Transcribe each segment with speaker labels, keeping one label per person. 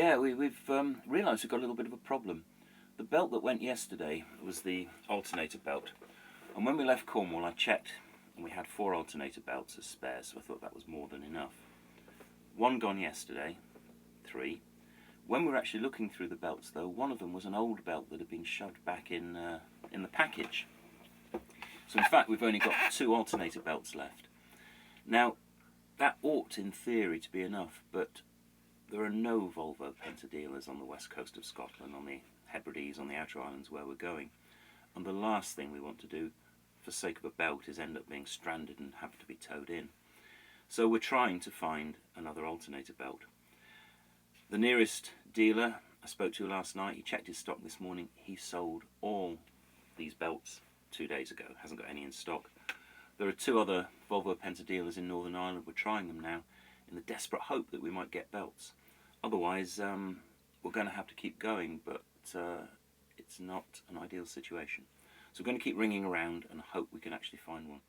Speaker 1: Yeah, we've realised we've got a little bit of a problem. The belt that went yesterday was the alternator belt, and when we left Cornwall I checked and we had 4 alternator belts as spares, so I thought that was more than enough. 1 gone yesterday, 3. When we were actually looking through the belts though, one of them was an old belt that had been shoved back in the package. So in fact we've only got 2 alternator belts left. Now that ought in theory to be enough, but there are no Volvo Penta dealers on the west coast of Scotland, on the Hebrides, on the outer islands where we're going. And the last thing we want to do, for sake of a belt, is end up being stranded and have to be towed in. So we're trying to find another alternator belt. The nearest dealer I spoke to last night, he checked his stock this morning, he sold all these belts 2 days ago, hasn't got any in stock. There are 2 other Volvo Penta dealers in Northern Ireland. We're trying them now in the desperate hope that we might get belts. Otherwise, we're going to have to keep going, but it's not an ideal situation. So we're going to keep ringing around and hope we can actually find one.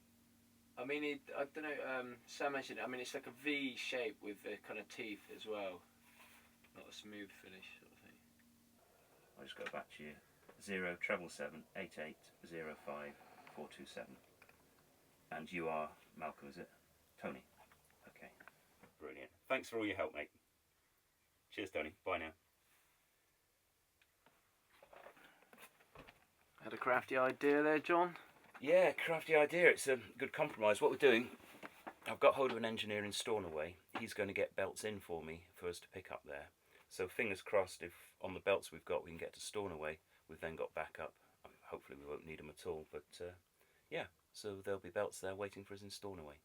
Speaker 2: I mean, I don't know, Sam mentioned it, I mean, it's like a V shape with the kind of teeth as well. Not a smooth finish sort of thing.
Speaker 1: I'll just go back to you. 077 88 05 427. And you are Malcolm, is it? Tony. Okay. Brilliant. Thanks for all your help, mate. Cheers, Tony. Bye now.
Speaker 2: Had a crafty idea there, John?
Speaker 1: Yeah, crafty idea. It's a good compromise. What we're doing, I've got hold of an engineer in Stornoway. He's going to get belts in for me for us to pick up there. So fingers crossed, if on the belts we've got we can get to Stornoway, we've then got backup. I mean, hopefully we won't need them at all, but yeah, so there'll be belts there waiting for us in Stornoway.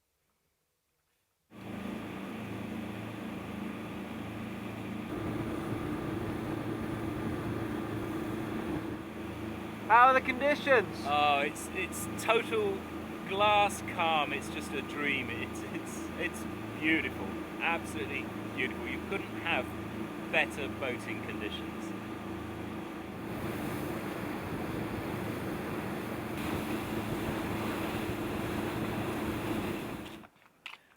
Speaker 2: How are the conditions?
Speaker 3: Oh, it's total glass calm. It's just a dream. It's beautiful, absolutely beautiful. You couldn't have better boating conditions.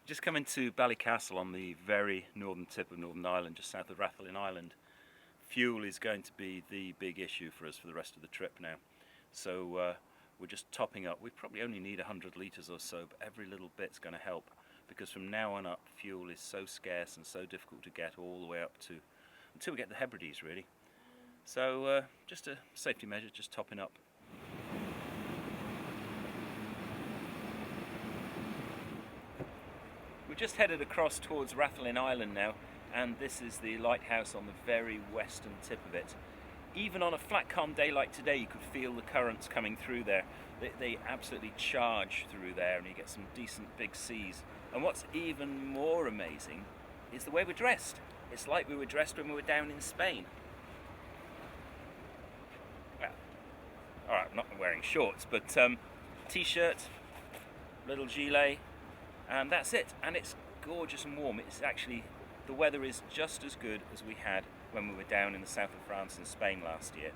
Speaker 3: Just coming to Ballycastle on the very northern tip of Northern Ireland, just south of Rathlin Island. Fuel is going to be the big issue for us for the rest of the trip now. So we're just topping up. We probably only need 100 litres or so, but every little bit's going to help, because from now on up fuel is so scarce and so difficult to get all the way up to, until we get the Hebrides really. So just a safety measure, just topping up. We're just headed across towards Rathlin Island now, and this is the lighthouse on the very western tip of it. Even on a flat calm day like today, you could feel the currents coming through there. They absolutely charge through there, and you get some decent big seas. And what's even more amazing is the way we're dressed. It's like we were dressed when we were down in Spain. Well, alright, I'm not wearing shorts, but t-shirt, little gilet, and that's it. And it's gorgeous and warm. It's actually, the weather is just as good as we had when we were down in the south of France and Spain last year.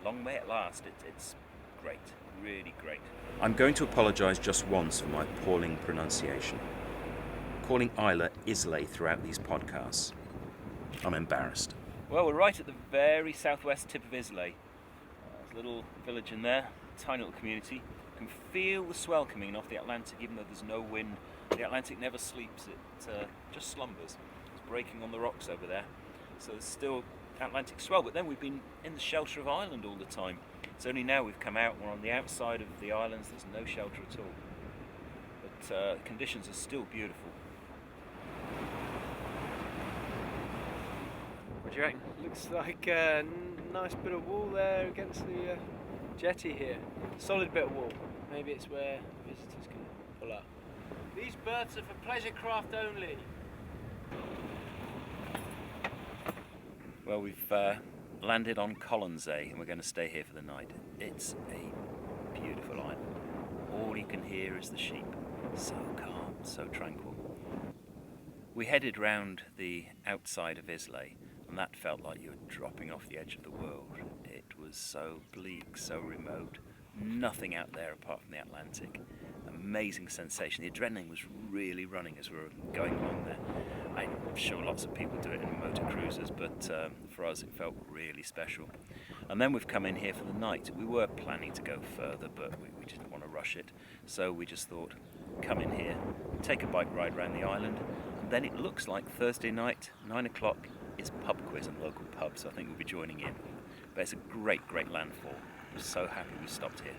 Speaker 3: Long may it last. It's great, really great.
Speaker 1: I'm going to apologise just once for my appalling pronunciation. Calling Islay Islay throughout these podcasts. I'm embarrassed.
Speaker 3: Well, we're right at the very southwest tip of Islay. There's a little village in there, tiny little community. You can feel the swell coming off the Atlantic, even though there's no wind. The Atlantic never sleeps, it just slumbers. It's breaking on the rocks over there. So there's still Atlantic swell, but then we've been in the shelter of Ireland all the time. It's only now we've come out, we're on the outside of the islands, there's no shelter at all. But conditions are still beautiful.
Speaker 2: What do you reckon? Looks like a nice bit of wool there against the jetty here. Solid bit of wool. Maybe it's where visitors can pull up. These berths are for pleasure craft only.
Speaker 1: Well, we've landed on Colonsay and we're going to stay here for the night. It's a beautiful island. All you can hear is the sheep. So calm, so tranquil. We headed round the outside of Islay, and that felt like you were dropping off the edge of the world. It was so bleak, so remote. Nothing out there apart from the Atlantic. And
Speaker 3: amazing sensation. The adrenaline was really running as we were going along there. I'm sure lots of people do it in motor cruisers, but for us it felt really special. And then we've come in here for the night. We were planning to go further, but we didn't want to rush it, so we just thought, come in here, take a bike ride around the island, and then it looks like Thursday night, 9 o'clock, is pub quiz and local pubs, so I think we'll be joining in. But it's a great, great landfall. I'm so happy we stopped here.